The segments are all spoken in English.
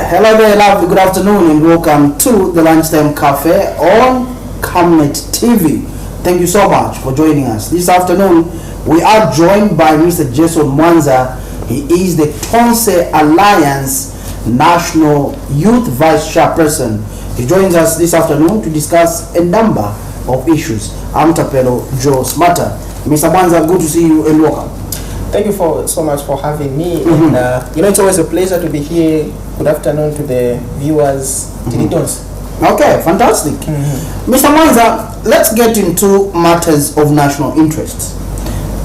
Hello there, lovely. Good afternoon, and welcome to the Lunchtime Cafe on Camnet TV. Thank you so much for joining us. This afternoon, we are joined by Mr. Jason Mwanza. He is the Tonse Alliance National Youth Vice Chairperson. He joins us this afternoon to discuss a number of issues. I'm Tapelo Joe Smarter. Mr. Mwanza, good to see you and welcome. Thank you so much for having me. And, it's always a pleasure to be here. Good afternoon to the viewers. Okay, fantastic. Mr. Mwanza, let's get into matters of national interest.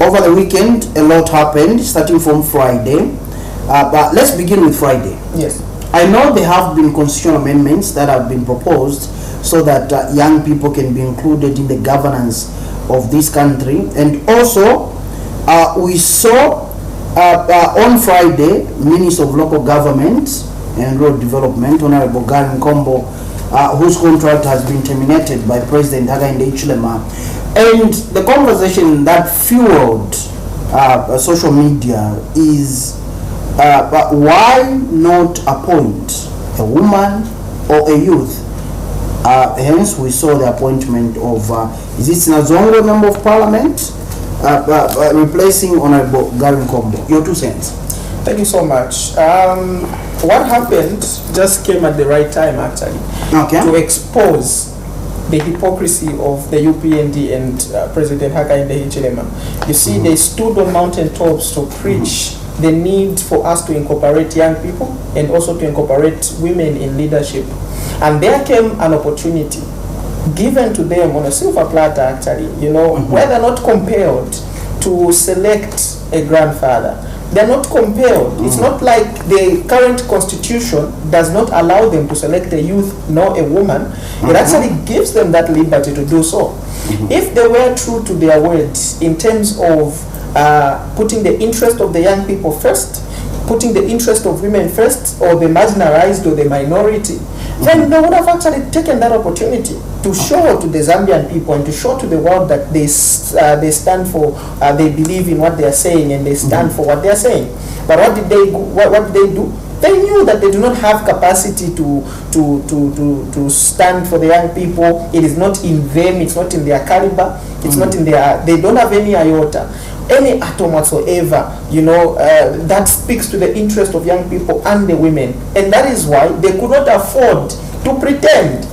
Over the weekend, a lot happened, starting from Friday. But let's begin with Friday. Yes. I know there have been constitutional amendments that have been proposed so that young people can be included in the governance of this country. And also, we saw on Friday, Minister of Local Government and Road Development, Honorable Gabrien whose contract has been terminated by President HICHILEMA. And the conversation that fueled social media is why not appoint a woman or a youth? Hence, we saw the appointment of is it Nazongo, Member of Parliament, replacing Honorable Gabrien. Your 2 cents. Thank you so much. What happened just came at the right time, actually, to expose the hypocrisy of the UPND and President HICHILEMA. You see, they stood on mountain tops to preach the need for us to incorporate young people and also to incorporate women in leadership. And there came an opportunity given to them on a silver platter, actually, where they're not compelled to select a grandfather. They're not compelled. It's not like the current constitution does not allow them to select a youth nor a woman. It actually gives them that liberty to do so. If they were true to their words in terms of putting the interest of the young people first, putting the interest of women first, or the marginalized or the minority, then they would have actually taken that opportunity to show to the Zambian people and to show to the world that they stand for, they believe in what they are saying and they stand for what they are saying. But what did they do? They knew that they do not have capacity to stand for the young people. It is not in them, it's not in their caliber, it's not in their, they don't have any iota, any atom whatsoever, that speaks to the interest of young people and the women. And that is why they could not afford to pretend.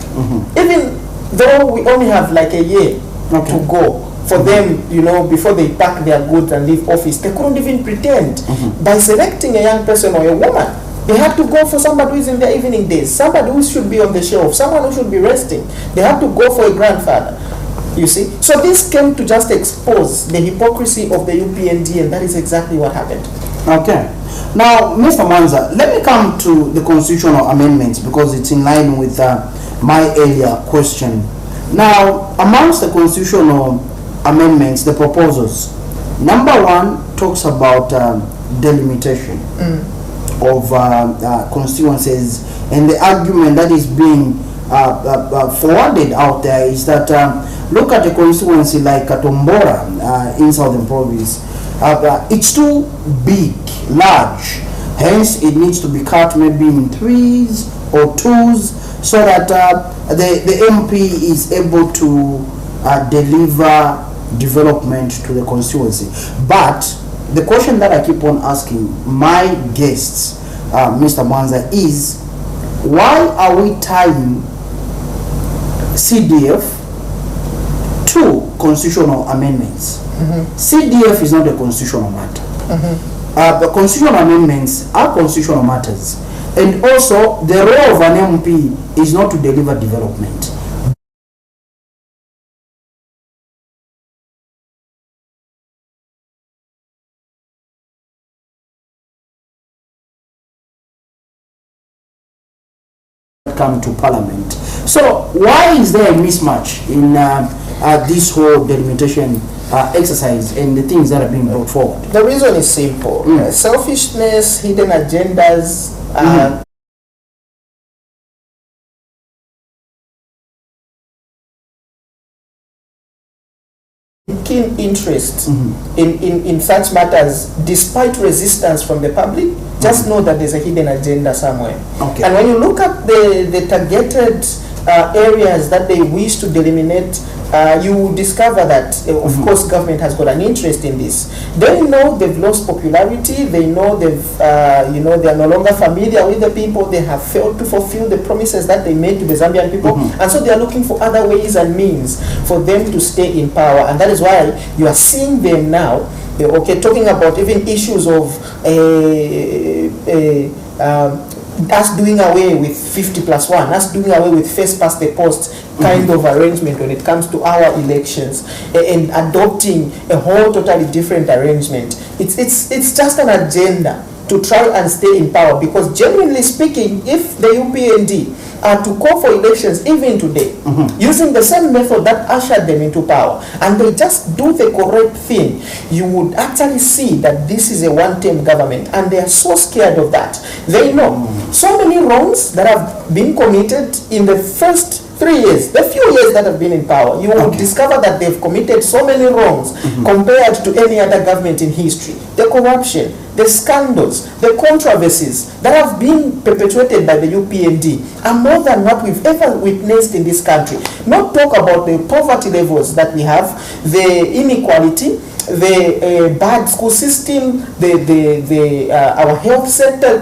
Even though we only have like a year to go for them, before they pack their goods and leave office, they couldn't even pretend. By selecting a young person or a woman, they had to go for somebody who is in their evening days, somebody who should be on the shelf, someone who should be resting. They had to go for a grandfather. You see? So this came to just expose the hypocrisy of the UPND, and that is exactly what happened. Okay. Now, Mr. Mwanza, let me come to the constitutional amendments because it's in line with my earlier question. Now, amongst the constitutional amendments, the proposals, number 1 talks about delimitation of constituencies, and the argument that is being forwarded out there is that look at a constituency like Katombora in Southern Province. It's too big, large, hence it needs to be cut maybe in 3s or 2s so that the MP is able to deliver development to the constituency. But the question that I keep on asking my guests, Mr. Mwanza, is why are we tying CDF to constitutional amendments? CDF is not a constitutional matter. The constitutional amendments are constitutional matters. And also, the role of an MP is not to deliver development. Come to Parliament. So why is there a mismatch in this whole delimitation exercise and the things that are being brought forward? The reason is simple. Selfishness, hidden agendas, keen interest in such matters, despite resistance from the public, just know that there's a hidden agenda somewhere. Okay. And when you look at the targeted areas that they wish to delineate, you will discover that, of course, government has got an interest in this. They know they've lost popularity. They know they've, they are no longer familiar with the people. They have failed to fulfill the promises that they made to the Zambian people, and so they are looking for other ways and means for them to stay in power. And that is why you are seeing them now, talking about even issues of us doing away with 50+1, us doing away with first past the post kind of arrangement when it comes to our elections, and adopting a whole totally different arrangement. It's just an agenda to try and stay in power, because genuinely speaking, if the UPND are to call for elections even today, using the same method that ushered them into power, and they just do the correct thing, you would actually see that this is a one-term government, and they are so scared of that. They know so many wrongs that have been committed in the first 3 years, the few years that have been in power. You will discover that they've committed so many wrongs compared to any other government in history. The corruption, the scandals, the controversies that have been perpetuated by the UPND are more than what we've ever witnessed in this country. Not talk about the poverty levels that we have, the inequality, the bad school system, our health sector,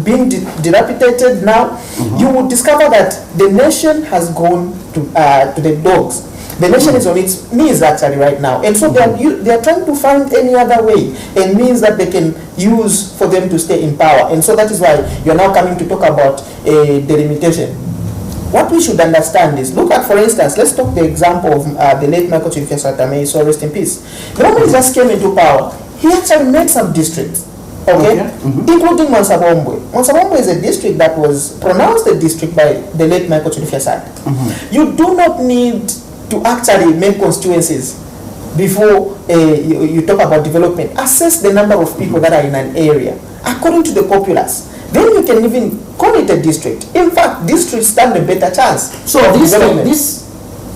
being dilapidated now. You will discover that the nation has gone to the dogs. The nation is on its knees actually right now, and so they are trying to find any other way and means that they can use for them to stay in power. And so that is why you are now coming to talk about delimitation. What we should understand is, look at, for instance, let's talk the example of the late Michael Chiluba, so rest in peace. The moment he just came into power, he actually made some districts, including Mansabombwe. Mansabombwe is a district that was pronounced a district by the late Michael Chiluba. You do not need to actually make constituencies before you talk about development. Assess the number of people that are in an area according to the populace. Then you can even call it a district. In fact, districts stand a better chance. So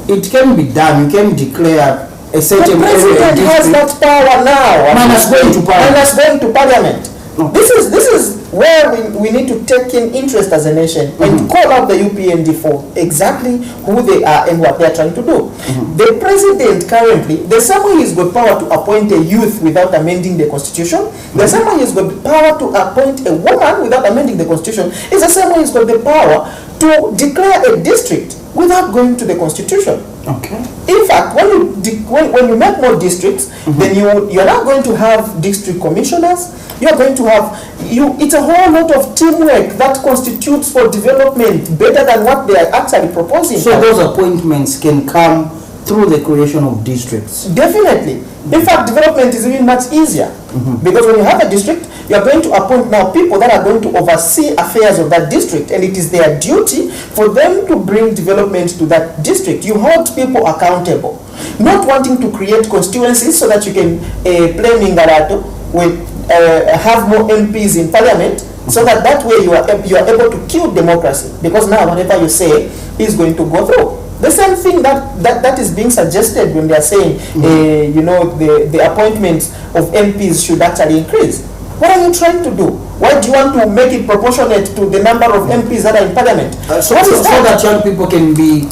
it can be done. You can declare a certain area. The president has that power now. Minus going to parliament. Okay. This is where we need to take in interest as a nation and call out the UPND for exactly who they are and what they are trying to do. The president currently, the same way he's got power to appoint a youth without amending the constitution, the same way he's got power to appoint a woman without amending the constitution, is the same way he's got the power to declare a district without going to the constitution. Okay. In fact, when you make more districts, then you're not going to have district commissioners. You're going to have it's a whole lot of teamwork that constitutes for development better than what they are actually proposing. So those appointments can come through the creation of districts. Definitely. In fact, development is even much easier because when you have a district, you are going to appoint now people that are going to oversee affairs of that district, and it is their duty for them to bring development to that district. You hold people accountable, not wanting to create constituencies so that you can play Mingarato with have more MPs in parliament, so that way you are able to kill democracy, because now whatever you say is going to go through. The same thing that is being suggested when they are saying, the appointments of MPs should actually increase. What are you trying to do? Why do you want to make it proportionate to the number of MPs that are in parliament? So that young people can be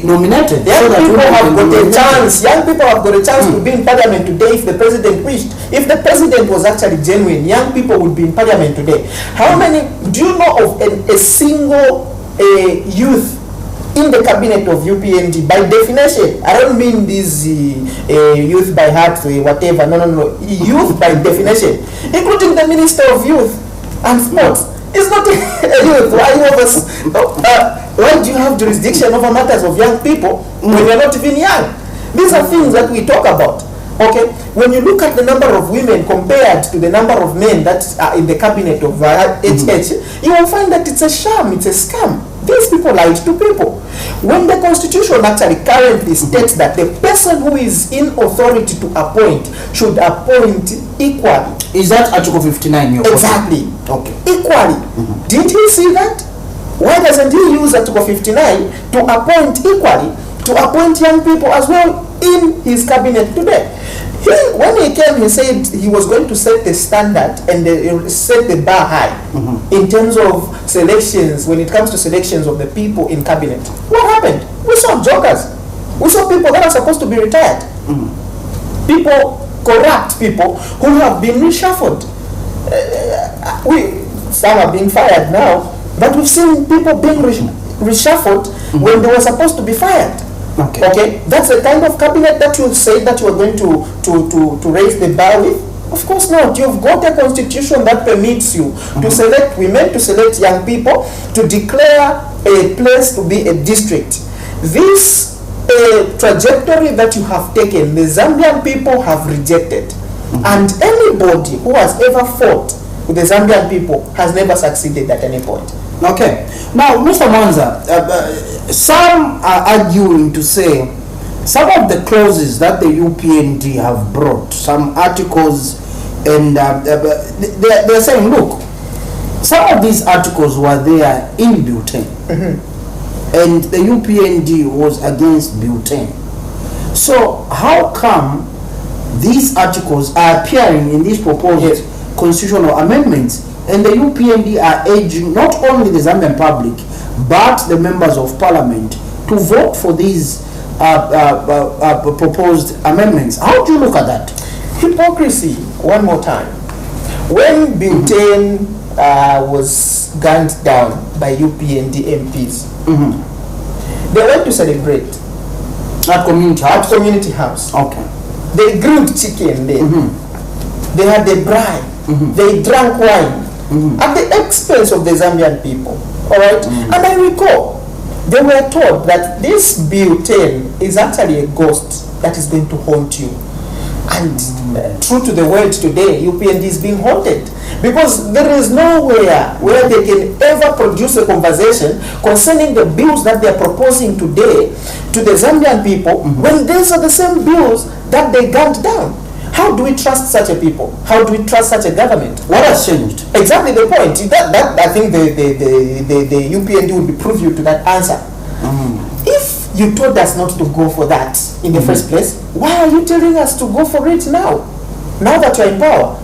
nominated. Young people have got a chance. Young people have got a chance to be in parliament today if the president wished. If the president was actually genuine, young people would be in parliament today. How many do you know of a single youth in the cabinet of UPND? By definition, I don't mean this youth by heart, whatever. No. Youth by definition, including the Minister of Youth and Sports, is not a youth. Why do you have jurisdiction over matters of young people when you're not even young? These are things that we talk about. Okay, when you look at the number of women compared to the number of men that are in the cabinet of HH, you will find that it's a sham, it's a scam. These people lied to people. When the constitution actually currently states that the person who is in authority to appoint should appoint equally. Is that Article 59? Exactly. Okay. Equally. Did he see that? Why doesn't he use Article 59 to appoint equally, to appoint young people as well in his cabinet today. When he came, he said he was going to set the standard and set the bar high in terms of selections, when it comes to selections of the people in cabinet. What happened? We saw jokers. We saw people that are supposed to be retired. People, corrupt people who have been reshuffled. Some are being fired now, but we've seen people being reshuffled when they were supposed to be fired. Okay, that's the kind of cabinet that you say that you are going to raise the bar with. Of course not. You've got a constitution that permits you to select women, to select young people, to declare a place to be a district. This trajectory that you have taken, the Zambian people have rejected. And anybody who has ever fought with the Zambian people has never succeeded at any point. Okay. Now, Mr. Mwanza, some are arguing to say some of the clauses that the UPND have brought, some articles, and they're saying, look, some of these articles were there in Butane, and the UPND was against Butane. So how come these articles are appearing in these proposed constitutional amendments, and the UPND are urging not only the Zambian public but the members of parliament to vote for these proposed amendments? How do you look at that? Hypocrisy, one more time. When Butane was gunned down by UPND MPs, they went to celebrate at community house. Okay. They grilled chicken there. They had a braai. They drank wine at the expense of the Zambian people. All right. And I recall they were told that this Butane is actually a ghost that is going to haunt you. And true to the world today, UPND is being haunted, because there is nowhere where they can ever produce a conversation concerning the bills that they are proposing today to the Zambian people, when these are the same bills that they gunned down. How do we trust such a people? How do we trust such a government? What has changed? Exactly the point. That I think the UPND will be proof you to that answer. If you told us not to go for that in the first place, why are you telling us to go for it now? Now that you're in power.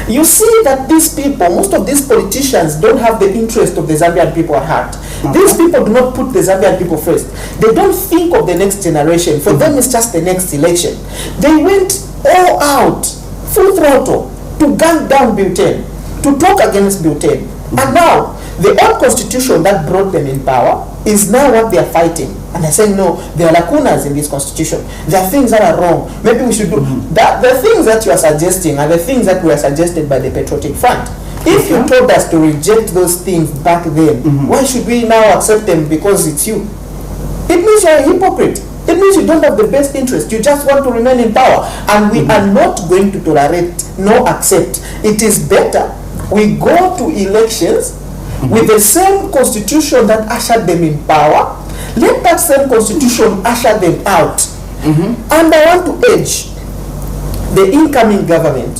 You see that these people, most of these politicians, don't have the interest of the Zambian people at heart. These people do not put the Zambian people first. They don't think of the next generation. For them, it's just the next election. They went all out, full throttle, to gun down Butane, to talk against Butane. And now, the old constitution that brought them in power is now what they are fighting. And they're saying, no, there are lacunas in this constitution. There are things that are wrong. Maybe we should do that. The things that you are suggesting are the things that were suggested by the Patriotic Front. If you told us to reject those things back then, why should we now accept them because it's you? It means you're a hypocrite. It means you don't have the best interest. You just want to remain in power. And we are not going to tolerate nor accept. It is better we go to elections with the same constitution that ushered them in power. Let that same constitution usher them out. And I want to urge the incoming government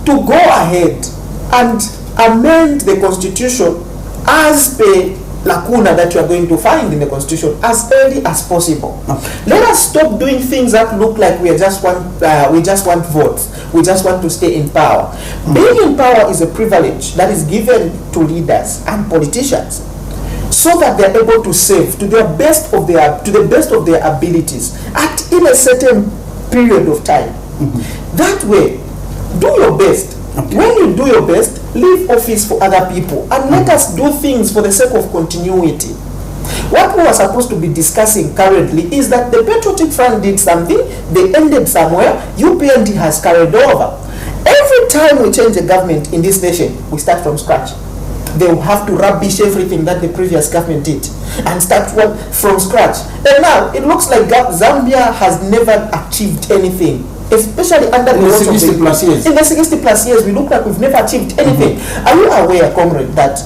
to go ahead and amend the constitution as per lacuna that you are going to find in the constitution as early as possible. Let us stop doing things that look like we just want votes. We just want to stay in power. Being in power is a privilege that is given to leaders and politicians, so that they are able to save to the best of their abilities in a certain period of time. That way, do your best. When you do your best, leave office for other people and let us do things for the sake of continuity. What we are supposed to be discussing currently is that the Patriotic Front did something, they ended somewhere, UPND has carried over. Every time we change the government in this nation, we start from scratch. They will have to rubbish everything that the previous government did and start from scratch. And now it looks like Zambia has never achieved anything, especially under the 60 plus years. In the 60 plus years, we look like we've never achieved anything. Are you aware, comrade, that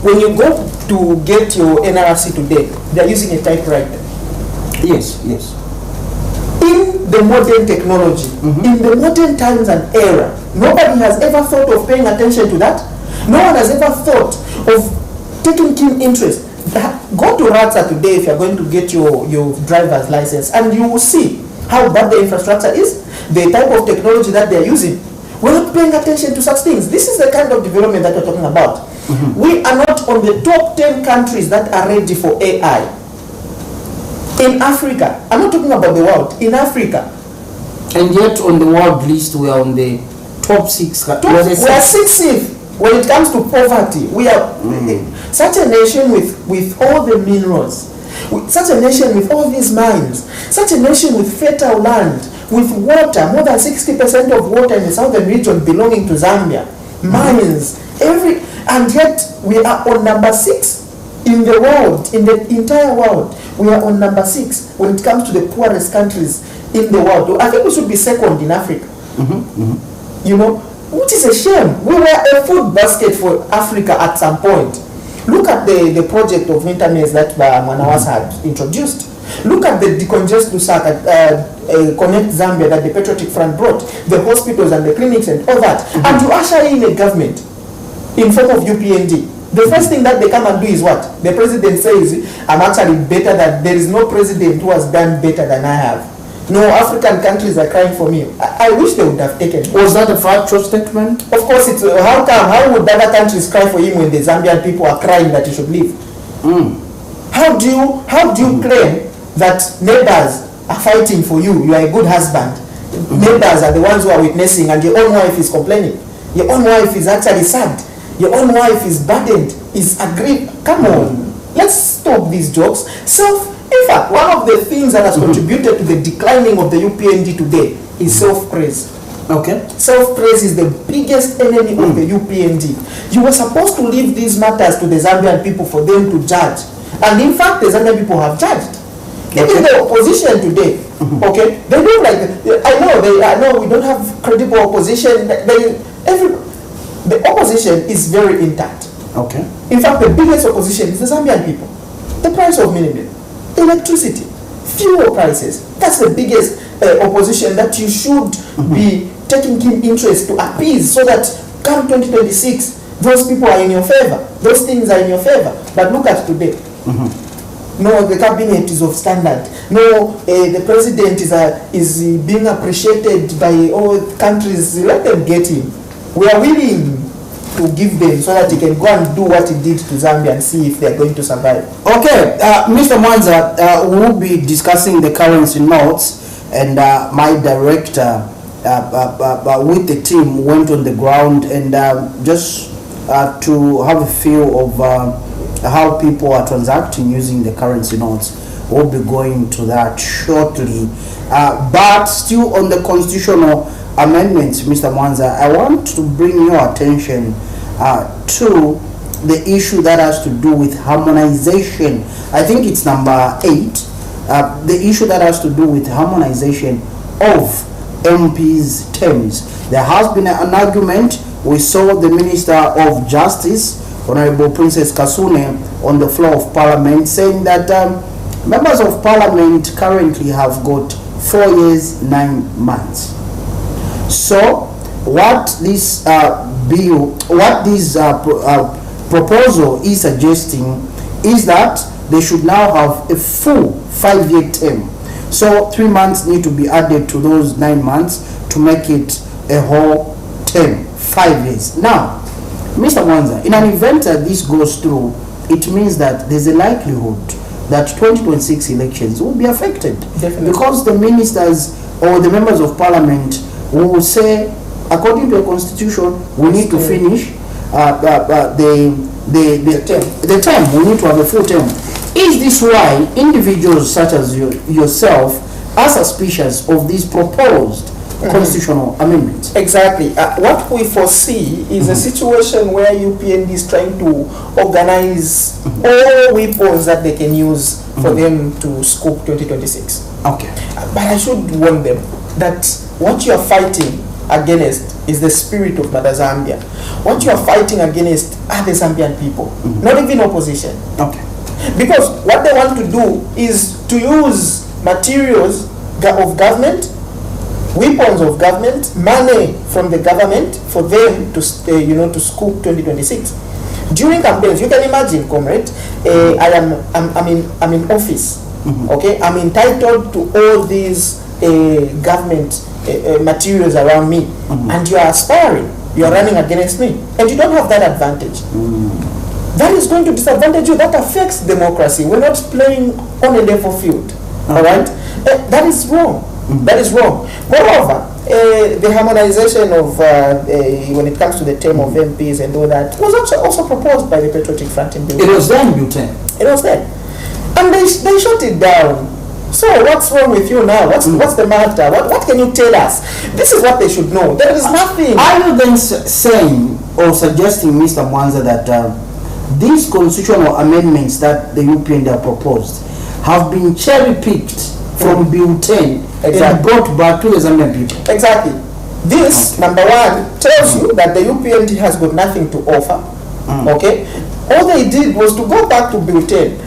when you go to get your NRC today, they're using a typewriter? Yes, yes. In the modern technology, in the modern times and era, nobody has ever thought of paying attention to that. No one has ever thought of taking keen interest. Go to RATSA today if you're going to get your driver's license, and you will see how bad the infrastructure is, the type of technology that they're using. We're not paying attention to such things. This is the kind of development that we're talking about. We are not on the top 10 countries that are ready for AI. In Africa, I'm not talking about the world, in Africa. And yet on the world list, we are on the top 6. We are 60th when it comes to poverty. We are such a nation with all the minerals, such a nation with all these mines, such a nation with fertile land, with water, more than 60% of water in the southern region belonging to Zambia, mines, and yet we are on number 6 in the world, in the entire world. We are on number 6 when it comes to the poorest countries in the world. I think we should be second in Africa. You know, which is a shame. We were a food basket for Africa at some point. Look at the project of internet that Manawas had introduced. Look at the decongest Lusaka, Connect Zambia that the Patriotic Front brought, the hospitals and the clinics and all that. And you usher in a government in form of UPND. The first thing that they come and do is what? The president says, I'm actually better than, there is no president who has done better than I have. No, African countries are crying for me. I wish they would have taken it. Was that a factual statement? Of course, it's how would other countries cry for him when the Zambian people are crying that he should leave? How do you claim that neighbors are fighting for you? You are a good husband. Neighbors are the ones who are witnessing, and your own wife is complaining. Your own wife is actually sad. Your own wife is burdened, is aggrieved. Come on, let's stop these jokes. In fact, one of the things that has contributed to the declining of the UPND today is self-praise. Okay. Self-praise is the biggest enemy of the UPND. You were supposed to leave these matters to the Zambian people for them to judge. And in fact, the Zambian people have judged. Even the opposition today, okay, they don't like, I know we don't have credible opposition. The opposition is very intact. Okay. In fact, the biggest opposition is the Zambian people. The price of minimum, electricity, fuel prices. That's the biggest opposition that you should be taking keen interest to appease, so that come 2026, those people are in your favor. Those things are in your favor. But look at today. No, the cabinet is of standard. No, the president is being appreciated by all countries. Let them get him. We are willing to give them so that he can go and do what he did to Zambia and see if they are going to survive. Okay, Mr. Mwanza, we will be discussing the currency notes, and my director with the team went on the ground and just to have a feel of how people are transacting using the currency notes. We'll be going to that shortly. But still on the constitutional amendments, Mr. Mwanza, I want to bring your attention to the issue that has to do with harmonization. I think it's number 8. The issue that has to do with harmonization of MPs' terms. There has been an argument. We saw the Minister of Justice, Honorable Princess Kasune, on the floor of Parliament saying that members of Parliament currently have got 4 years, 9 months. So what this proposal is suggesting is that they should now have a full 5-year term. So 3 months need to be added to those 9 months to make it a whole term, 5 years. Now, Mr. Mwanza, in an event that this goes through, it means that there's a likelihood that 2026 elections will be affected. Definitely. Because the ministers or the members of Parliament will say, according to the constitution, we need to finish the term. We need to have a full term. Is this why individuals such as yourself are suspicious of these proposed constitutional amendments? Exactly. What we foresee is a situation where UPND is trying to organize all weapons that they can use for them to scoop 2026. Okay. But I should warn them that what you are fighting against is the spirit of Mother Zambia. What you are fighting against are the Zambian people, not even opposition. Okay. Because what they want to do is to use materials of government, weapons of government, money from the government for them to to scoop 2026. During campaigns, you can imagine, comrade, I'm in office. Okay, I'm entitled to all these government materials around me, and you are aspiring, you are running against me, and you don't have that advantage. That is going to disadvantage you. That affects democracy. We're not playing on a level field. All right? That is wrong. That is wrong. Moreover, the harmonization of when it comes to the term of MPs and all that was also proposed by the Patriotic Front in Bhutan. It was there in Bhutan. It was there, and they shut it down. So what's wrong with you now? What's the matter? What can you tell us? This is what they should know. There is nothing. Are you then saying or suggesting, Mr. Mwanza, that these constitutional amendments that the UPND have proposed have been cherry-picked from Bhutan and brought back to the Zambian people? Exactly. This, number one, tells you that the UPND has got nothing to offer. Okay? All they did was to go back to Bhutan,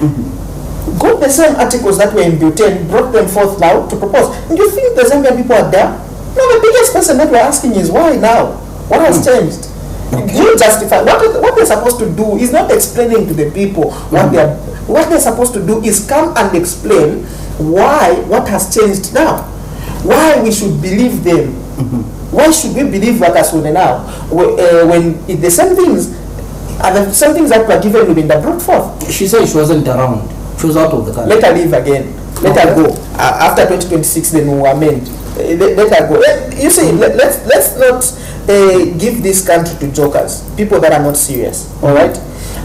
got the same articles that were in Bhutan, brought them forth now to propose. And you think the Zambian people are there? No, the biggest question that we're asking is why now? What has changed? You justify what they're supposed to do is not explaining to the people what they're supposed to do is come and explain what has changed now, why we should believe them. Why should we believe Wakasune now when the same things are the same things that were given within the brought forth? She said she wasn't around. She was out of the country. Let her leave again. Let her go. After 2026, then we'll amend. Let her go. You see, let's not give this country to jokers, people that are not serious. All right.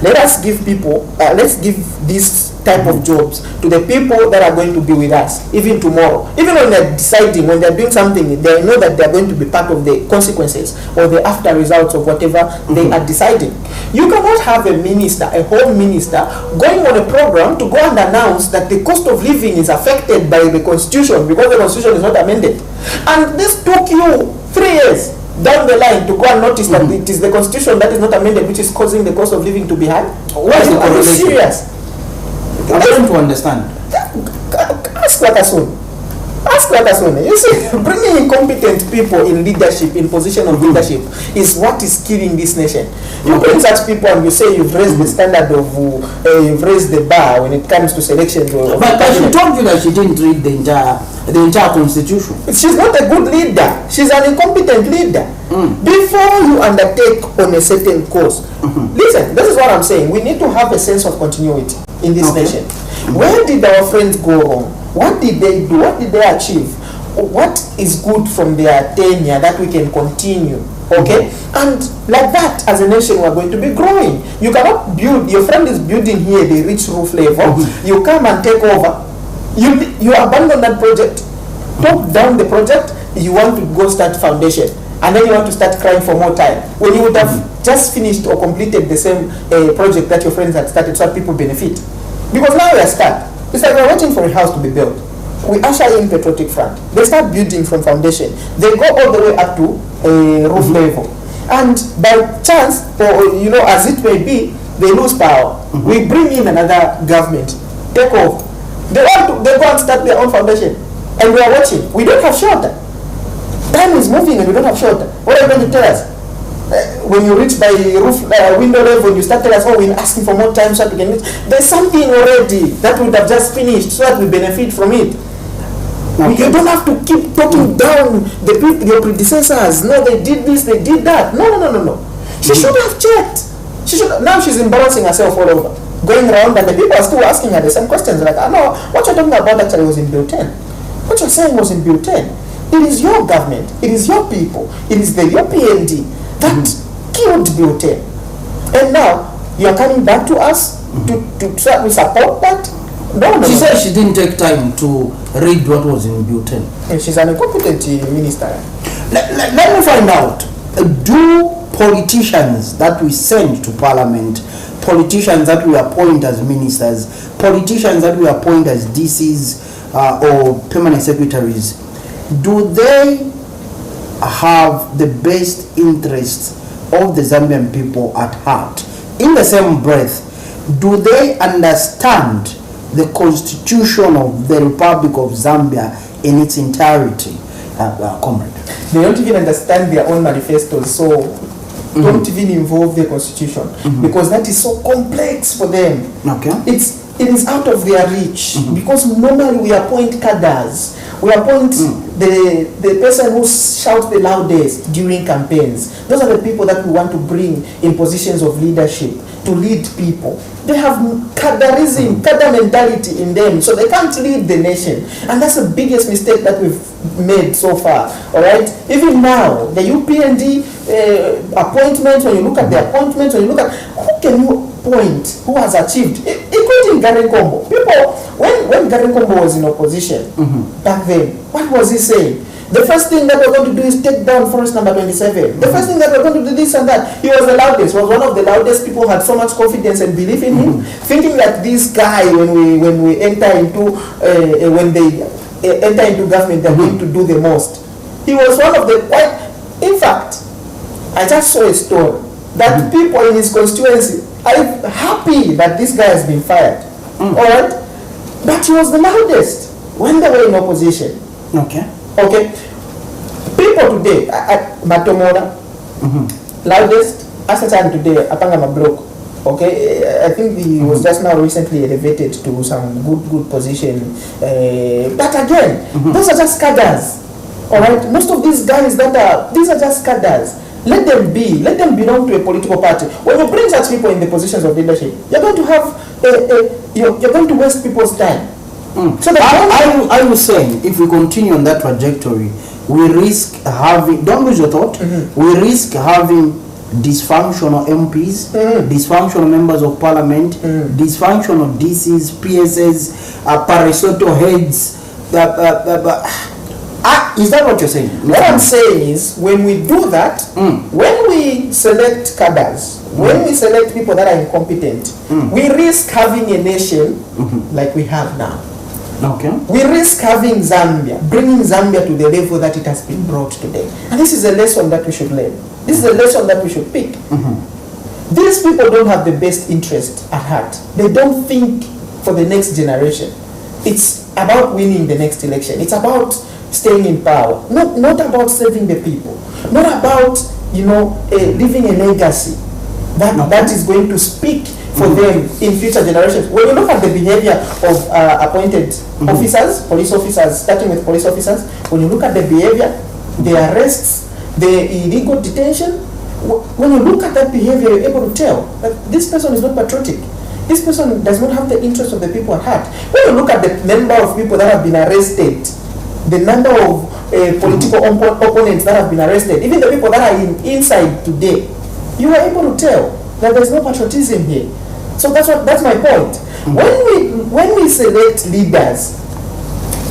Let us give people. Let's give this type of jobs to the people that are going to be with us, even tomorrow. Even when they're deciding, when they're doing something, they know that they're going to be part of the consequences or the after results of whatever they are deciding. You cannot have a minister, a home minister, going on a program to go and announce that the cost of living is affected by the constitution because the constitution is not amended. And this took you 3 years down the line to go and notice that it is the constitution that is not amended which is causing the cost of living to be high. Are you serious? I'm trying to understand. Ask Wakasune. Ask Wakasune. You see, bringing incompetent people in leadership, in position of leadership, is what is killing this nation. You bring such people and you say you've raised the standard of, you've raised the bar when it comes to selection. But she told you that she didn't read the entire constitution. She's not a good leader. She's an incompetent leader. Before you undertake on a certain course, listen, this is what I'm saying. We need to have a sense of continuity in this nation. Where did our friends go wrong? What did they do? What did they achieve? What is good from their tenure that we can continue? Okay? And like that, as a nation, we're going to be growing. You cannot build, your friend is building here the rich roof level. You come and take over. You abandon that project, top down the project, you want to go start foundation. And then you want to start crying for more time. When you would have just finished or completed the same project that your friends had started so that people benefit. Because now we are stuck. It's like we're waiting for a house to be built. We usher in Patriotic Front. They start building from foundation. They go all the way up to roof level. And by chance, or as it may be, they lose power. We bring in another government, take off. They go and start their own foundation. And we are watching. We don't have shelter. Time is moving and we don't have shelter. What are you going to tell us? When you reach by roof window level, you start telling us, we're asking for more time so that we can reach. There's something already that would have just finished so that we benefit from it. You don't have to keep talking down your predecessors. No, they did this, they did that. No. She should have checked. Now she's embarrassing herself all over. Going around and the people are still asking her the same questions. Like, no, what you're talking about actually was in Bhutan. What you're saying was in Bhutan. It is your government. It is your people. It is the UPND that killed Bhutan. And now you are coming back to us to try to support that? No. She said she didn't take time to read what was in Bhutan. And she's an incompetent minister. Let me find out. Do politicians that we send to parliament, politicians that we appoint as ministers, politicians that we appoint as DCs or permanent secretaries, do they have the best interests of the Zambian people at heart? In the same breath, do they understand the constitution of the Republic of Zambia in its entirety, comrade? They don't even understand their own manifestos, so don't even involve the constitution because that is so complex for them. Okay. It's it is out of their reach, because normally we appoint cadres. We appoint the person who shouts the loudest during campaigns. Those are the people that we want to bring in positions of leadership to lead people. They have cadreism, cadre mentality in them, so they can't lead the nation. And that's the biggest mistake that we've made so far. All right. Even now, the UPND appointments. When you look at the appointments, when you look at who can you point, who has achieved, including Garen Kombo. People, when Garen Kombo was in opposition back then, what was he saying? The first thing that we're going to do is take down forest number 27. The first thing that we're going to do this and that. He was the loudest, was one of the loudest. People had so much confidence and belief in him, thinking that this guy, when we enter into, when they enter into government, they're going to do the most. He was one of the, in fact, I just saw a story that people in his constituency are happy that this guy has been fired. All right? But he was the loudest when they were in opposition. Okay. People today, Matomora, loudest, Asatan today, Apanga Mabrok. Okay, I think he was just now recently elevated to some good position. But again, those are just cadres. All right, most of these guys these are just cadres. Let them belong to a political party. When you bring such people in the positions of leadership, you're going to have, you're going to waste people's time. So I was saying, if we continue on that trajectory, we risk having, don't lose your thought, we risk having dysfunctional MPs, dysfunctional members of parliament, dysfunctional DCs, PSs, Parisoto heads. Is that what you're saying? What I'm saying is, when we do that, when we select cadres, when we select people that are incompetent, we risk having a nation like we have now. Okay. We risk having Zambia, bringing Zambia to the level that it has been brought today. And this is a lesson that we should learn. This is a lesson that we should pick. These people don't have the best interest at heart. They don't think for the next generation. It's about winning the next election. It's about staying in power. Not about saving the people. Not about, leaving a legacy that is going to speak for them in future generations. When you look at the behavior of appointed officers, police officers, starting with police officers, when you look at the behavior, the arrests, the illegal detention, when you look at that behavior, you're able to tell that this person is not patriotic. This person does not have the interest of the people at heart. When you look at the number of people that have been arrested, the number of political opponents that have been arrested, even the people that are inside today, you are able to tell that there's no patriotism here. So that's my point. When we select leaders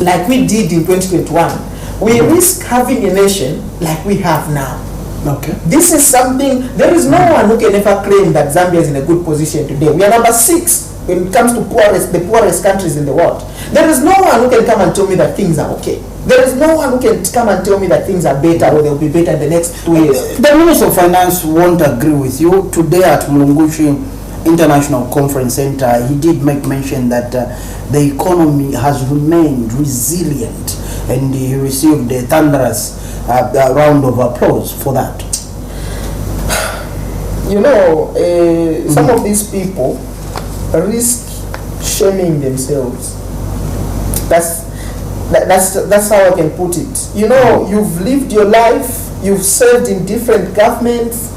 like we did in 2021, we risk having a nation like we have now. Okay. This is something, there is no one who can ever claim that Zambia is in a good position today. We are number 6 when it comes to the poorest countries in the world. There is no one who can come and tell me that things are okay. There is no one who can come and tell me that things are better or they'll be better in the next 2 years. The Minister of Finance won't agree with you. Today at Mulungushi International Conference Center, he did make mention that the economy has remained resilient, and he received a thunderous round of applause for that. Some of these people risk shaming themselves. That's how I can put it. You've lived your life, you've served in different governments.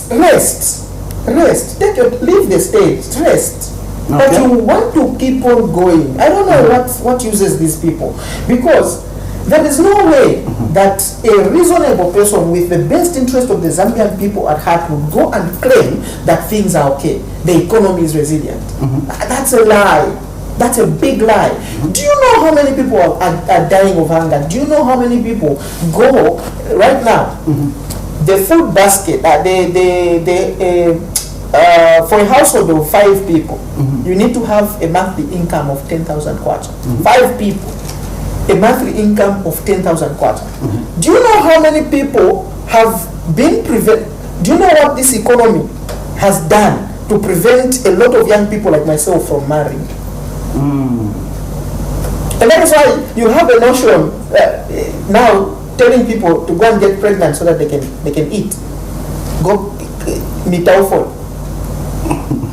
Rest. Leave the stage. Rest. Okay. But you want to keep on going. I don't know what uses these people, because there is no way that a reasonable person with the best interest of the Zambian people at heart would go and claim that things are okay, the economy is resilient. That's a lie. That's a big lie. Do you know how many people are dying of hunger? Do you know how many people go right now? The food basket, for a household of 5 people, you need to have a monthly income of 10,000 kwacha. 5 people, a monthly income of 10,000 kwacha. Do you know how many people have been prevented? Do you know what this economy has done to prevent a lot of young people like myself from marrying? And that is why you have a notion now telling people to go and get pregnant so that they can eat. Go meet our phone.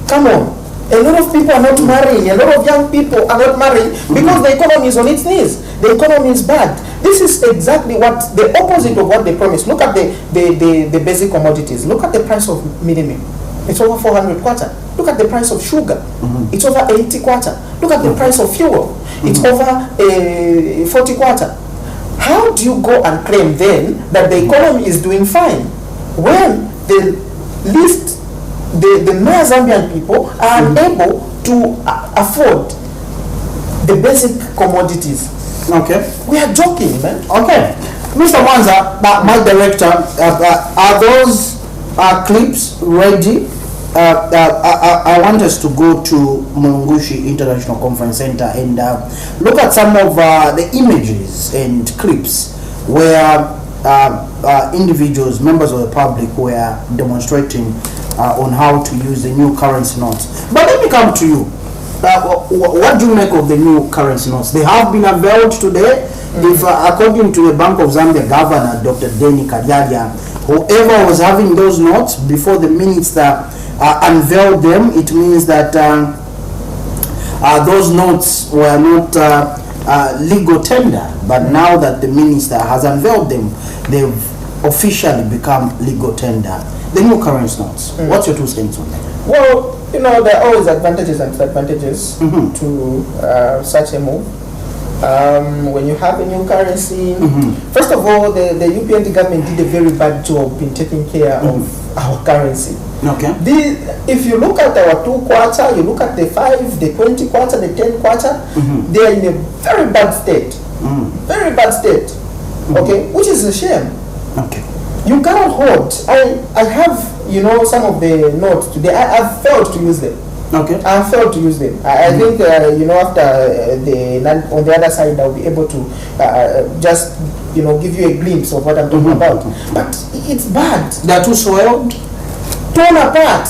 Come on. A lot of people are not marrying. A lot of young people are not marrying because the economy is on its knees. The economy is bad. This is exactly what the opposite of what they promised. Look at the basic commodities. Look at the price of minimum. It's over 400 kwacha. Look at the price of sugar. It's over 80 kwacha. Look at the price of fuel. It's over 40 kwacha. How do you go and claim then that the economy is doing fine when the Zambian people are unable to afford the basic commodities? Okay. We are joking, man. Okay. Mr. Mwanza, my director, are those clips ready? I want us to go to Mulungushi International Conference Center and look at some of the images and clips where individuals, members of the public, were demonstrating on how to use the new currency notes. But let me come to you. What do you make of the new currency notes? They have been unveiled today. If according to the Bank of Zambia Governor, Dr. Denny Kajaja, whoever was having those notes before the minister unveiled them, it means that those notes were not legal tender. But now that the minister has unveiled them, they've officially become legal tender. The new currency notes. What's your 2 cents on that? Well, you know, there are always advantages and disadvantages to such a move. When you have a new currency, first of all, the UPND government did a very bad job in taking care of our currency. Okay. If you look at our 2 kwacha, you look at the 5, the 20 kwacha, the 10 kwacha, they are in a very bad state. Very bad state. Okay, which is a shame. Okay. You cannot hold. I have, you know, some of the notes today. I've failed to use them. Okay. I failed to use them. I think, you know, after on the other side, I'll be able to just, you know, give you a glimpse of what I'm talking about. But it's bad. They are too soiled? Torn apart.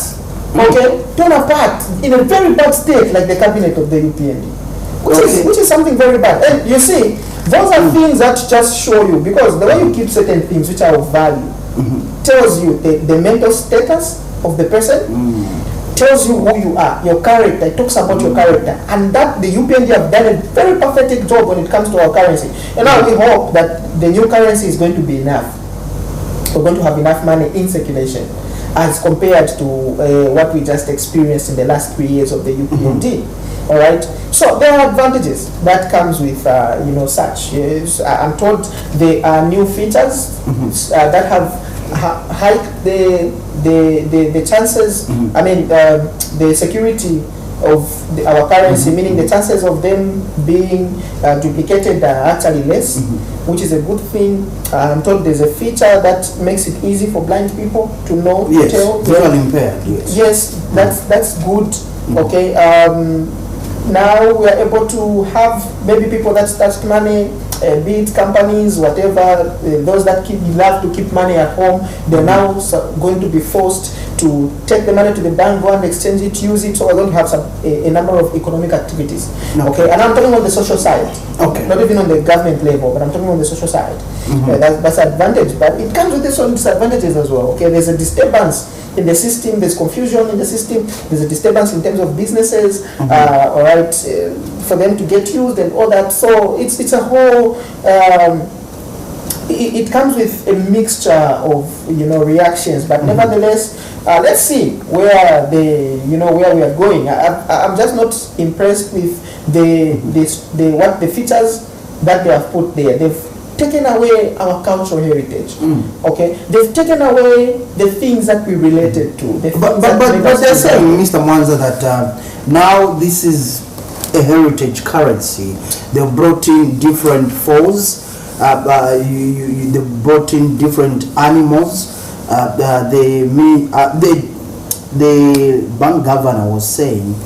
Okay? Torn apart in a very bad state, like the cabinet of the UPND. Which is something very bad. And you see, those are things that just show you, because the way you keep certain things which are of value tells you the mental status of the person, tells you who you are, your character. It talks about your character, and that the UPND have done a very pathetic job when it comes to our currency. And now we hope that the new currency is going to be enough. We're going to have enough money in circulation as compared to what we just experienced in the last 3 years of the UPND. All right. So there are advantages that comes with you know, such. I'm told there are new features that have hiked the chances. I mean, the security of our currency, meaning the chances of them being duplicated are actually less, which is a good thing. I'm told there's a feature that makes it easy for blind people to know. Yes, tell. visually impaired. Yes. Yes, that's good. Okay. Now we are able to have maybe people that start money, be it companies, whatever, those that love to keep money at home, they're now going to be forced to take the money to the bank, go and exchange it, use it. So we're going to have a number of economic activities. Okay, and I'm talking on the social side. Okay. Not even on the government level, but I'm talking on the social side. That's an advantage, but it comes with its own disadvantages as well. Okay, there's a disturbance in the system, there's confusion in the system, there's a disturbance in terms of businesses, all right, for them to get used and all that. So it's a whole, it comes with a mixture of, you know, reactions, but nevertheless, let's see where where we are going. I'm just not impressed with the features that they have put there. They've taken away our cultural heritage. Okay, they've taken away the things that we related to. But they're saying, Mr. Mwanza, that now this is a heritage currency. They've brought in different foes. They brought in different animals. The bank governor was saying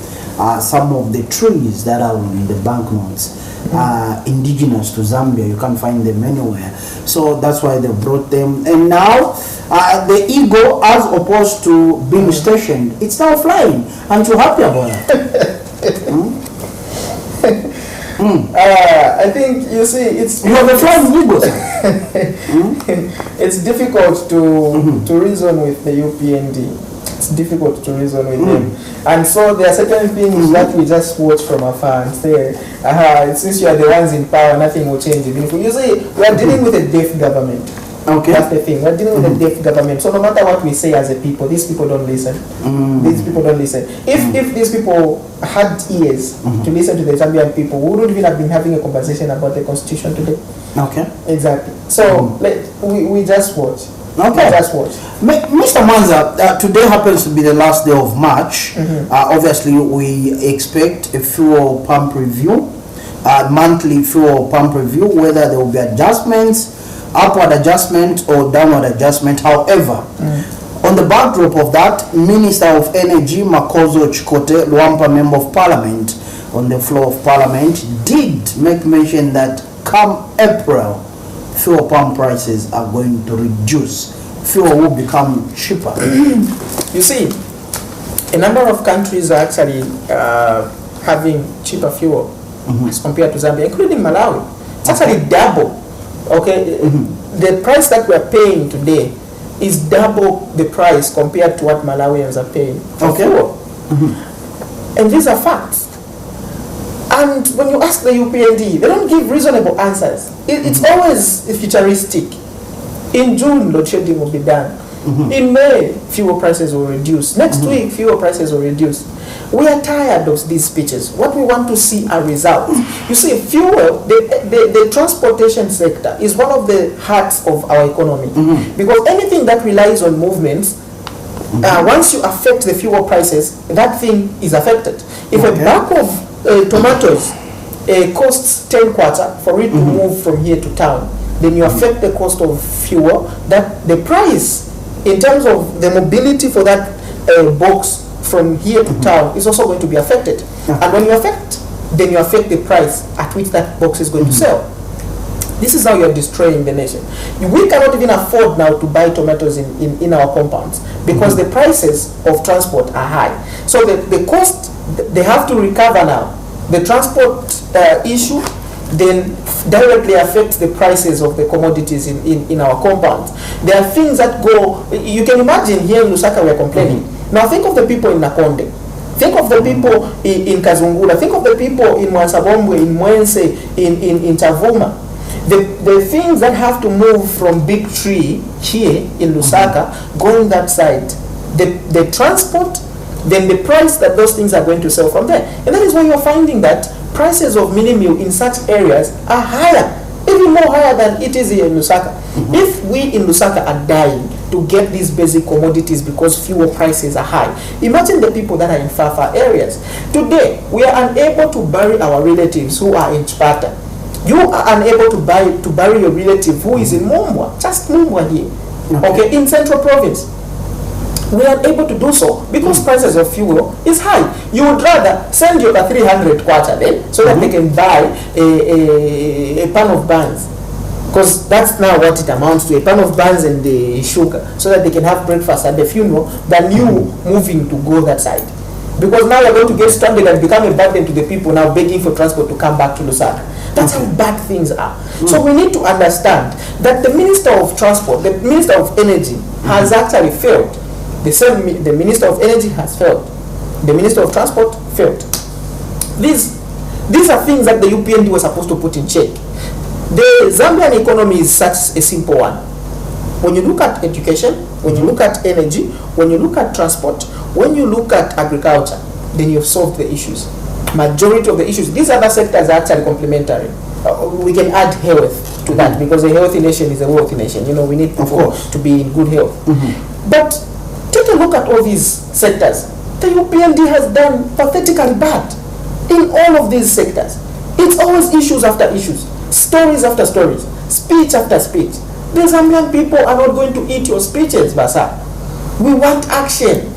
some of the trees that are on the banknotes are indigenous to Zambia. You can't find them anywhere. So that's why they brought them. And now the eagle, as opposed to being stationed, it's now flying. Aren't you happy about that? I think, you see, you have a flying eagle. It's difficult to reason with the UPND. it's difficult to reason with them. And so there are certain things that we just watch from afar and say, since you are the ones in power, nothing will change. You see, we are dealing with a deaf government. Okay. That's the thing. We're dealing with a deaf government. So no matter what we say as a people, these people don't listen. These people don't listen. If these people had ears to listen to the Zambian people, we wouldn't even have been having a conversation about the constitution today. Okay. Exactly. So we just watch. Okay. Just watch. Mr. Manza, today happens to be the last day of March. Obviously, we expect a fuel pump review, monthly fuel pump review, whether there will be adjustments, upward adjustment or downward adjustment. However, on the backdrop of that, Minister of Energy Makozo Chikote Luampa, Member of Parliament, on the floor of Parliament, did make mention that come April, fuel pump prices are going to reduce. Fuel will become cheaper. You see, a number of countries are actually having cheaper fuel as compared to Zambia, including Malawi. It's actually double. Okay, the price that we are paying today is double the price compared to what Malawians are paying for fuel. And these are facts. And when you ask the UPND, they don't give reasonable answers. It's always futuristic. In June, load shedding will be done. In May, fuel prices will reduce. Next week, fuel prices will reduce. We are tired of these speeches. What we want to see are results. You see, fuel, the transportation sector is one of the hearts of our economy. Because anything that relies on movements, once you affect the fuel prices, that thing is affected. If a bag of tomatoes costs 10 kwacha for it to move from here to town, then you affect the cost of fuel, that the price in terms of the mobility for that box from here to town is also going to be affected. And when you affect, then you affect the price at which that box is going to sell. This is how you are destroying the nation. We cannot even afford now to buy tomatoes in our compounds because the prices of transport are high. So the cost, they have to recover now. The transport issue then directly affects the prices of the commodities in our compounds. There are things that go, you can imagine here in Lusaka we are complaining. Now think of the people in Nakonde. Think of the people in Kazungula. Think of the people in Mwansabombwe, in Mwense, in Chavuma. The things that have to move from Big Tree here in Lusaka, going that side, the transport, then the price that those things are going to sell from there. And that is why you're finding that prices of mini meal in such areas are higher, even more higher than it is here in Lusaka. If we in Lusaka are dying to get these basic commodities because fuel prices are high, imagine the people that are in far areas. Today, we are unable to bury our relatives who are in Chipata. You are unable to bury your relative who is in Mumbwa, just Mumbwa here, okay, in Central Province. We are able to do so because prices of fuel is high. You would rather send your 300 kwacha then so that they can buy a pan of buns, because that's now what it amounts to, a pan of buns and the sugar, so that they can have breakfast at the funeral, than you moving to go that side. Because now you're going to get stranded and become a burden to the people now begging for transport to come back to Lusaka. That's how bad things are. So we need to understand that the Minister of Transport, the Minister of Energy has actually failed. The Minister of Energy has failed. The Minister of Transport failed. These are things that the UPND was supposed to put in check. The Zambian economy is such a simple one. When you look at education, when you look at energy, when you look at transport, when you look at agriculture, then you've solved the issues. Majority of the issues. These other sectors are actually complementary. We can add health to that, because a healthy nation is a wealthy nation. You know, we need people to be in good health. But take a look at all these sectors. The UPND has done pathetically bad in all of these sectors. It's always issues after issues, stories after stories, speech after speech. The Zambian people are not going to eat your speeches, Basa. We want action.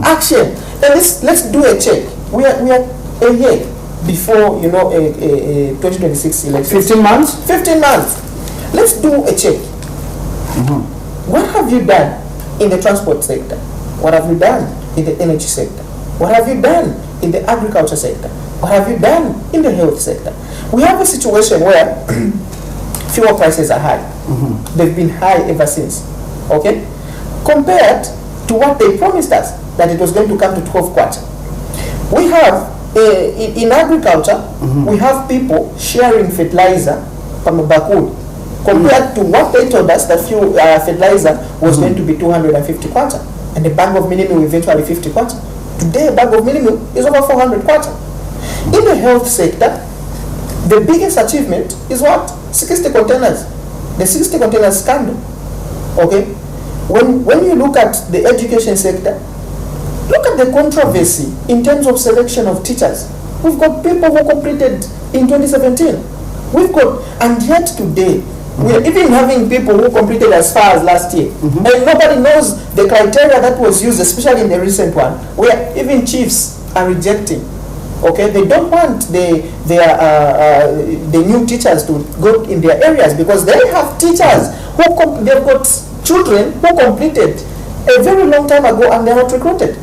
Action. And let's do a check. We are a year before, you know, a 2026 election. 15 months? 15 months. Let's do a check. What have you done in the transport sector? What have you done in the energy sector? What have you done in the agriculture sector? What have you done in the health sector? We have a situation where fuel prices are high. They've been high ever since. Okay? Compared to what they promised us, that it was going to come to 12 kwacha. We have, in agriculture, we have people sharing fertilizer from a bakul, compared to what they told us that fuel fertilizer was going to be 250 kwacha, and the bag of minimum eventually 50 kwacha. Today, a bag of minimum is over 400 kwacha. In the health sector, the biggest achievement is what? 60 containers. The 60 containers scandal. Okay? When you look at the education sector, look at the controversy in terms of selection of teachers. We've got people who completed in 2017. We've got, and yet today, we're even having people who completed as far as last year. And nobody knows the criteria that was used, especially in the recent one, where even chiefs are rejecting. Okay, they don't want the new teachers to go in their areas because they have teachers who they've got children who completed a very long time ago and they're not recruited.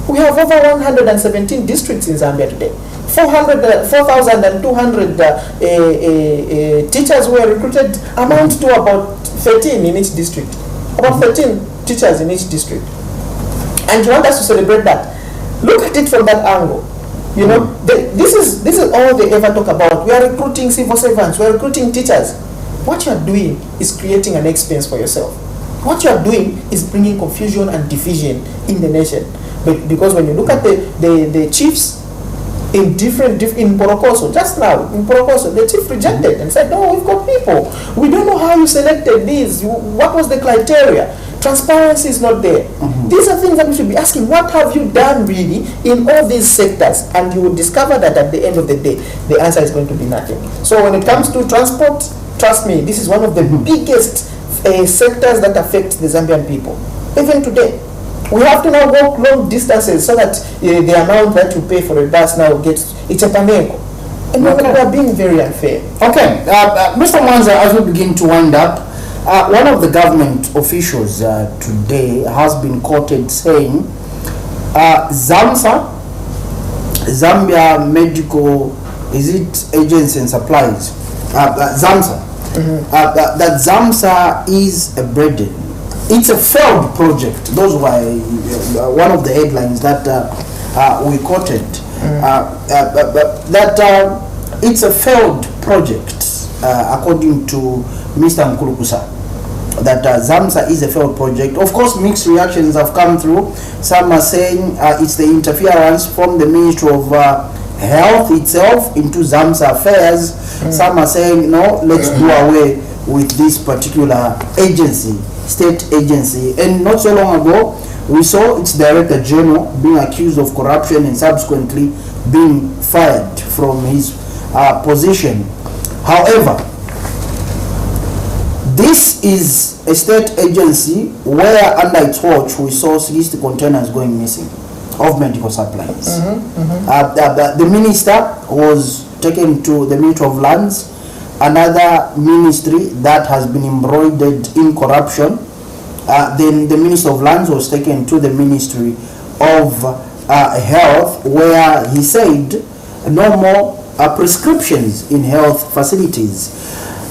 We have over 117 districts in Zambia today. 4,200 teachers who were recruited amount to about 13 in each district. About 13 teachers in each district. And you want us to celebrate that. Look at it from that angle. You know, this is all they ever talk about. We are recruiting civil servants, we are recruiting teachers. What you are doing is creating an expense for yourself. What you are doing is bringing confusion and division in the nation. But because when you look at the chiefs in Borokoso, just now in Borokoso, the chief rejected and said, no, we've got people. We don't know how you selected these. What was the criteria? Transparency is not there. These are things that we should be asking. What have you done really in all these sectors? And you will discover that at the end of the day, the answer is going to be nothing. So when it comes to transport, trust me, this is one of the biggest sectors that affect the Zambian people. Even today, we have to now walk long distances so that the amount that you pay for a bus now gets, it's a paneko. And we are being very unfair. Okay, Mr. Mwanza, as we begin to wind up, one of the government officials today has been quoted saying, ZAMSA, Zambia Medical, is it Agency and Supplies, ZAMSA, that ZAMSA is a burden. It's a failed project. Those were one of the headlines that we quoted. That it's a failed project, according to Mr. Mkulukusa. That ZAMSA is a failed project. Of course, mixed reactions have come through. Some are saying it's the interference from the Ministry of Health itself into ZAMSA affairs. Some are saying, no, let's do away with this particular agency, state agency. And not so long ago, we saw its Director General being accused of corruption and subsequently being fired from his position. However, this is a state agency where under its watch we saw 60 containers going missing of medical supplies. The minister was taken to the Ministry of Lands, another ministry that has been embroidered in corruption. Then the Minister of Lands was taken to the Ministry of Health, where he said no more prescriptions in health facilities.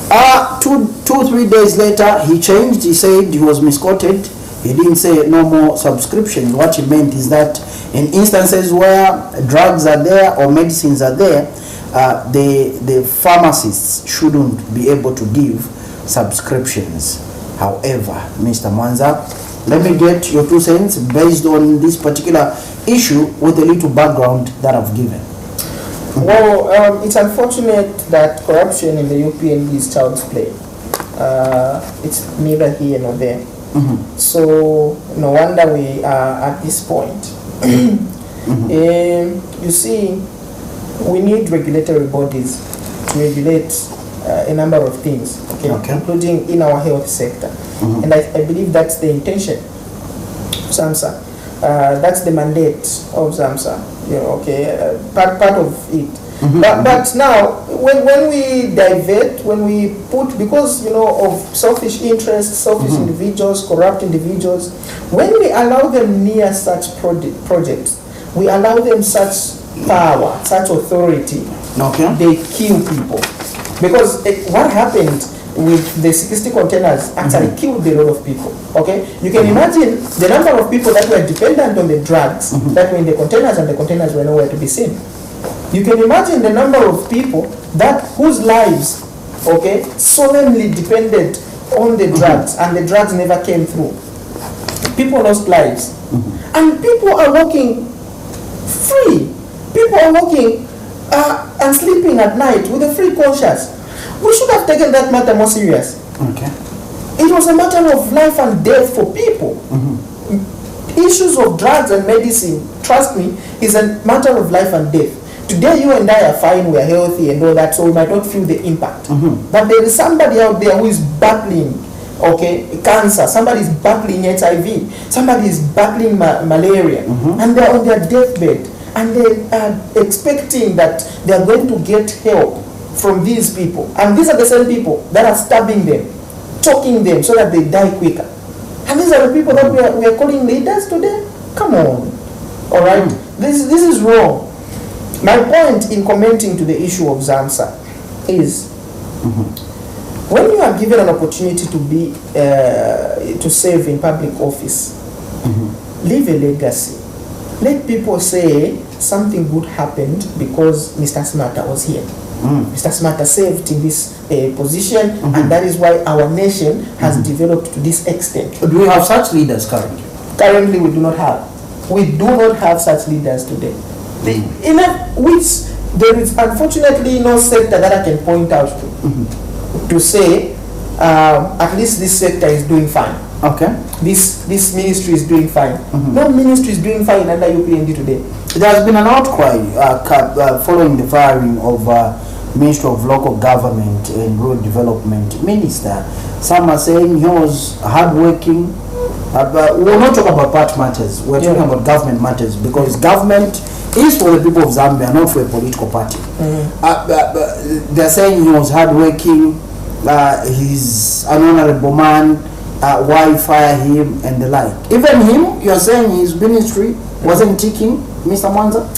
2-3 days later, he changed. He said he was misquoted. He didn't say no more subscriptions. What he meant is that in instances where drugs are there or medicines are there, the pharmacists shouldn't be able to give subscriptions. However, Mr. Mwanza, let me get your 2 cents based on this particular issue with a little background that I've given. Well, it's unfortunate that corruption in the UPND is child's play. It's neither here nor there. So no wonder we are at this point. You see, we need regulatory bodies to regulate a number of things, including in our health sector. And I believe that's the intention of ZAMSA. That's the mandate of ZAMSA. Part of it. But now, when we divert, when we put, because of selfish interests, selfish individuals, corrupt individuals, when we allow them near such projects, we allow them such power, such authority, they kill people. Because what happened with the 60 containers actually killed a lot of people. Okay, you can imagine the number of people that were dependent on the drugs that were in the containers, and the containers were nowhere to be seen. You can imagine the number of people that whose lives, okay, solemnly depended on the drugs, and the drugs never came through. People lost lives, and people are walking free. People are walking and sleeping at night with a free conscience. We should have taken that matter more serious. Okay. It was a matter of life and death for people. Issues of drugs and medicine, trust me, is a matter of life and death. Today you and I are fine, we are healthy and all that, so we might not feel the impact. But there is somebody out there who is battling, okay, cancer, somebody is battling HIV, somebody is battling malaria, and they are on their deathbed, and they are expecting that they are going to get help from these people. And these are the same people that are stabbing them, choking them so that they die quicker. And these are the people that we are calling leaders today? Come on. All right? This is wrong. My point in commenting to the issue of Zamsa is when you are given an opportunity to be to serve in public office, leave a legacy. Let people say something good happened because Mr. Smarter was here. Mr. Smarter served in this position, and that is why our nation has developed to this extent. Do we have such leaders currently? Currently, we do not have. We do not have such leaders today. Which there is unfortunately no sector that I can point out to say at least this sector is doing fine. Okay. This ministry is doing fine. No ministry is doing fine under UPND today. There has been an outcry following the firing of Minister of Local Government and Rural Development Minister. Some are saying he was hardworking. But we're not talking about party matters. We're talking about government matters, because government is for the people of Zambia, not for a political party. They're saying he was hardworking. He's an honorable man. Why fire him and the like? Even him, you're saying his ministry wasn't ticking, Mr. Mwanza?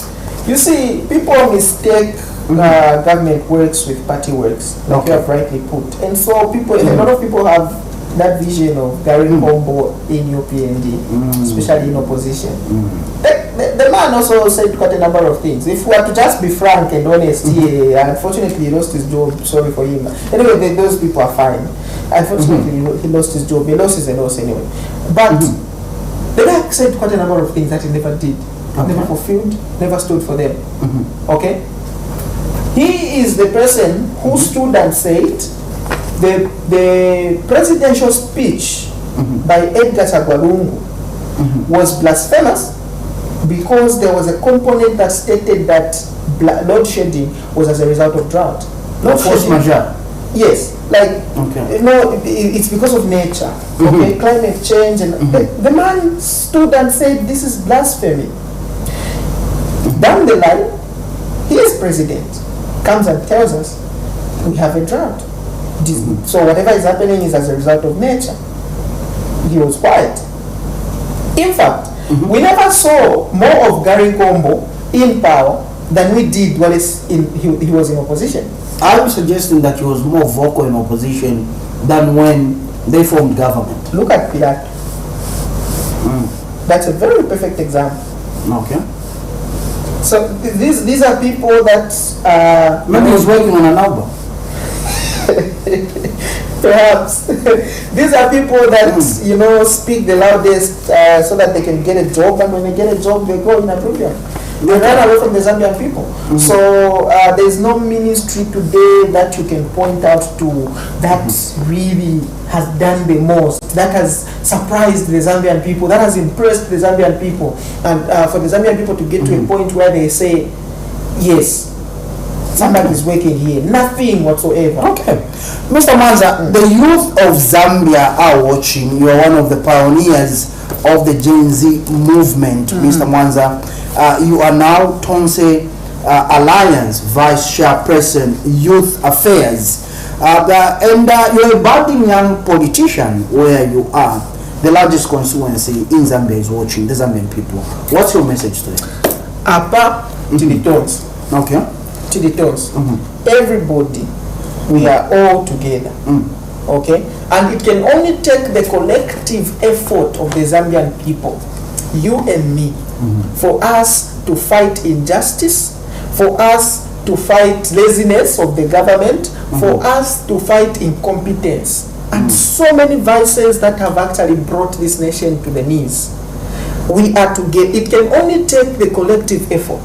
You see, people mistake government works with party works, like you have rightly put. And so people, a lot of people have that vision of Gary Kombo in UPND, especially in opposition. The man also said quite a number of things. If we are to just be frank and honest, unfortunately he lost his job, sorry for him. Anyway, those people are fine. Unfortunately he lost his job, he lost his loss anyway. But the guy said quite a number of things that he never did, never fulfilled, never stood for them. Okay? He is the person who stood and said the presidential speech by Edgar Chagwalungu was blasphemous because there was a component that stated that load shedding was as a result of drought. Not force majeure. Yes, like it's because of nature. Okay, climate change, and the man stood and said this is blasphemy. Down the line, his president comes and tells us we have a drought. So whatever is happening is as a result of nature. He was quiet. In fact, we never saw more of Gary Kombo in power than we did while he was in opposition. I'm suggesting that he was more vocal in opposition than when they formed government. Look at Pilato. That's a very perfect example. Okay. So these are people that maybe he was working on an album. Perhaps. These are people that speak the loudest so that they can get a job, and when they get a job they go in oblivion. They run away from the Zambian people. So there is no ministry today that you can point out to that really has done the most, that has surprised the Zambian people, that has impressed the Zambian people, and for the Zambian people to get to a point where they say, yes, somebody is working here. Nothing whatsoever. Okay. Mr. Mwanza, the youth of Zambia are watching. You are one of the pioneers of the Gen Z movement, Mr. Mwanza. You are now Tonse Alliance Vice Chairperson, Youth Affairs. And you're a budding young politician where you are. The largest constituency in Zambia is watching, the Zambian people. What's your message to them? Apa to the tones. Okay. To the tones. Everybody, we are all together. Okay, and it can only take the collective effort of the Zambian people, you and me, for us to fight injustice, for us to fight laziness of the government, for us to fight incompetence, and so many vices that have actually brought this nation to the knees. We are to get, it can only take the collective effort.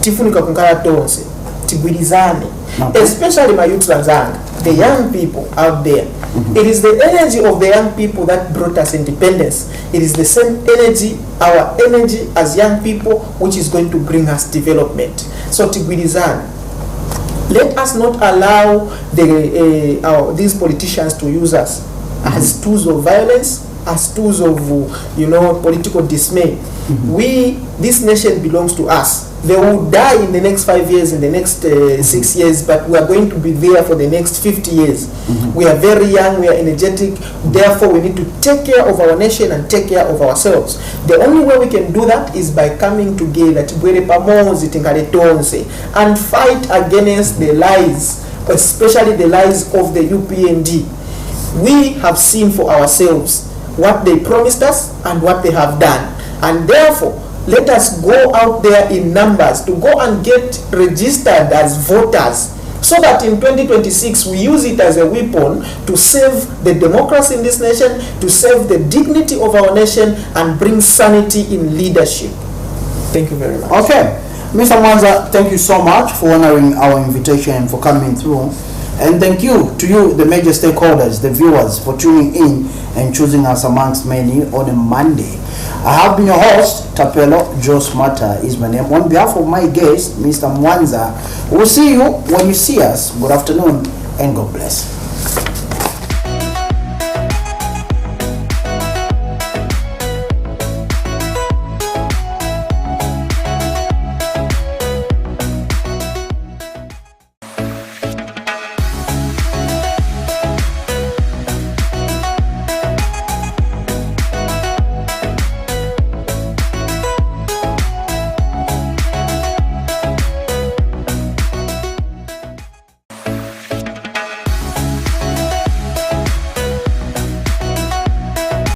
Tifunika kunkara tonse, tigwilizane, especially my youth Tanzania, the young people out there. It is the energy of the young people that brought us independence. It is the same energy, our energy as young people, which is going to bring us development. So tigwilizane. Let us not allow these politicians to use us as tools of violence, as tools of political dismay. This nation belongs to us. They will die in the next 5 years, in the next 6 years, but we are going to be there for the next 50 years. We are very young, we are energetic, therefore we need to take care of our nation and take care of ourselves. The only way we can do that is by coming together and fight against the lies, especially the lies of the UPND. We have seen for ourselves what they promised us and what they have done, and therefore let us go out there in numbers to go and get registered as voters, so that in 2026 we use it as a weapon to save the democracy in this nation, to save the dignity of our nation, and bring sanity in leadership. Thank you very much. Okay, Mr. Mwanza, thank you so much for honoring our invitation and for coming through. And thank you to you, the major stakeholders, the viewers, for tuning in and choosing us amongst many on a Monday. I have been your host, Tapelo Jos Mata is my name. On behalf of my guest, Mr. Mwanza, we'll see you when you see us. Good afternoon and God bless.